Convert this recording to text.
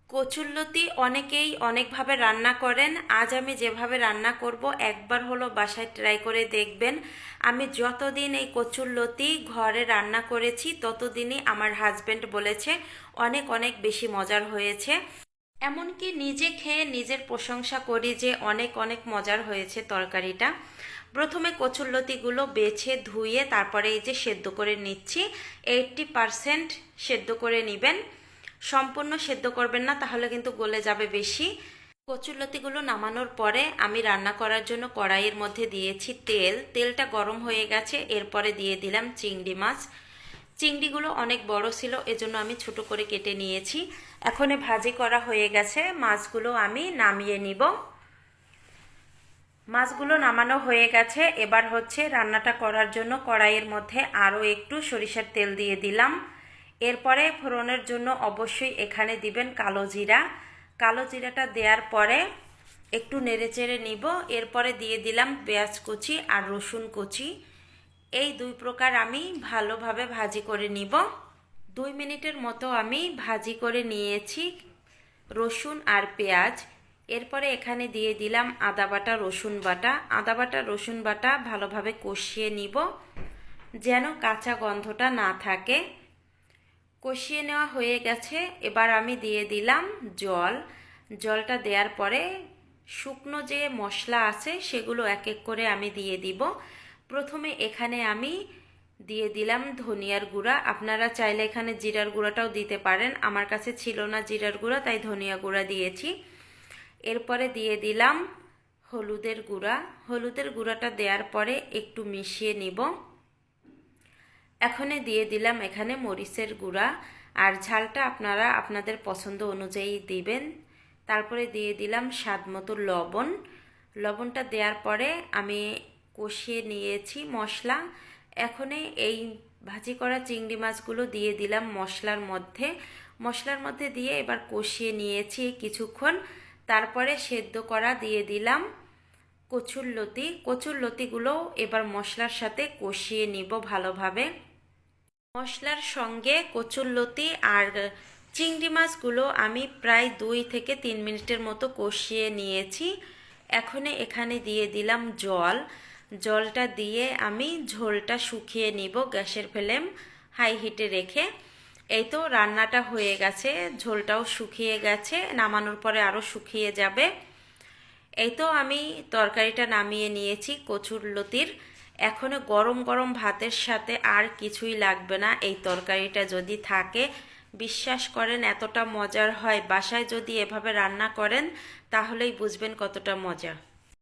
কচুরলতি অনেকেই অনেকভাবে রান্না করেন। আজ আমি যেভাবে রান্না করব একবার হলো বাসায় ট্রাই করে দেখবেন। আমি যতদিন এই কচুরলতি ঘরে রান্না করেছি ততদিনই আমার হাজবেন্ড বলেছে অনেক অনেক বেশি মজার হয়েছে। এমনকি নিজে খেয়ে নিজের প্রশংসা করি যে অনেক অনেক মজার হয়েছে তরকারিটা। প্রথমে কচুরলতিগুলো বেছে ধুয়ে তারপরে এই যে সেদ্ধ করে নিচ্ছি। 80% সেদ্ধ করে নেবেন, সম্পূর্ণ সেদ্ধ করবেন না, তাহলে কিন্তু গলে যাবে বেশি। কচুরলতিগুলো নামানোর পরে আমি রান্না করার জন্য কড়াইয়ের মধ্যে দিয়েছি তেল। তেলটা গরম হয়ে গেছে, এরপরে দিয়ে দিলাম চিংড়ি মাছ। চিংড়িগুলো অনেক বড় ছিল, এজন্য আমি ছোট করে কেটে নিয়েছি। এখন ভাজি করা হয়ে গেছে, মাছগুলো আমি নামিয়ে নিব। মাছগুলো নামানো হয়ে গেছে, এবার হচ্ছে রান্নাটা করার জন্য কড়াইয়ের মধ্যে আরও একটু সরিষার তেল দিয়ে দিলাম। এরপরে ফোড়নের জন্য অবশ্যই এখানে দিবেন কালো জিরা। কালো জিরাটা দেওয়ার পরে একটু নেড়েচেড়ে নিব। এরপরে দিয়ে দিলাম পেঁয়াজ কুচি আর রসুন কুচি। এই দুই প্রকার আমি ভালোভাবে ভাজি করে নিব। 2 মিনিটের মতো আমি ভাজি করে নিয়েছি রসুন আর পেঁয়াজ। এরপরে এখানে দিয়ে দিলাম আদা বাটা রসুন বাটা। আদা বাটা রসুন বাটা ভালোভাবে কষিয়ে নিব যেন কাঁচা গন্ধটা না থাকে। কষিয়ে নেওয়া হয়ে গেছে, এবার আমি দিয়ে দিলাম জল। জলটা দেওয়ার পরে শুকনো যে মশলা আছে সেগুলো এক এক করে আমি দিয়ে দিব। প্রথমে এখানে আমি দিয়ে দিলাম ধনিয়ার গুঁড়া। আপনারা চাইলে এখানে জিরার গুঁড়াটাও দিতে পারেন, আমার কাছে ছিল না জিরার গুঁড়া তাই ধনিয়া গুঁড়া দিয়েছি। এরপরে দিয়ে দিলাম হলুদের গুঁড়া। হলুদের গুঁড়াটা দেওয়ার পরে একটু মিশিয়ে নিব। এখন দিয়ে দিলাম এখানে মরিচের গুঁড়া, আর ঝালটা আপনারা আপনাদের পছন্দ অনুযায়ী দিবেন। তারপরে দিয়ে দিলাম স্বাদ মতো লবণ। লবণটা দেওয়ার পরে আমি কষিয়ে নিয়েছি মশলা। এখন এই ভাজি করা চিংড়ি মাছগুলো দিয়ে দিলাম মশলার মধ্যে দিয়ে এবার কষিয়ে নিয়েছি কিছুক্ষণ। তারপরে সেদ্ধ করা দিয়ে দিলাম কচুরলতিগুলো এবার মশলার সাথে কষিয়ে নিব ভালোভাবে। মশলার সঙ্গে কচুরলতি আর চিংড়ি মাছগুলো আমি প্রায় 2 থেকে 3 মিনিটের মতো কষিয়ে নিয়েছি। এখন এখানে দিয়ে দিলাম জল। জলটা দিয়ে আমি ঝোলটা শুকিয়ে নিব গ্যাসের ফ্লেম হাই হিটে রেখে। এই তো রান্নাটা হয়ে গেছে, ঝোলটাও শুকিয়ে গেছে, নামানোর পরে আরও শুকিয়ে যাবে। এই তো আমি তরকারিটা নামিয়ে নিয়েছি কচুরলতির। এখন গরম গরম ভাতের সাথে আর কিছুই লাগবে না এই তরকারিটা যদি থাকে। বিশ্বাস করেন এতটা মজার হয়, বাসায় যদি এভাবে রান্না করেন তাহলেই বুঝবেন কতটা মজা।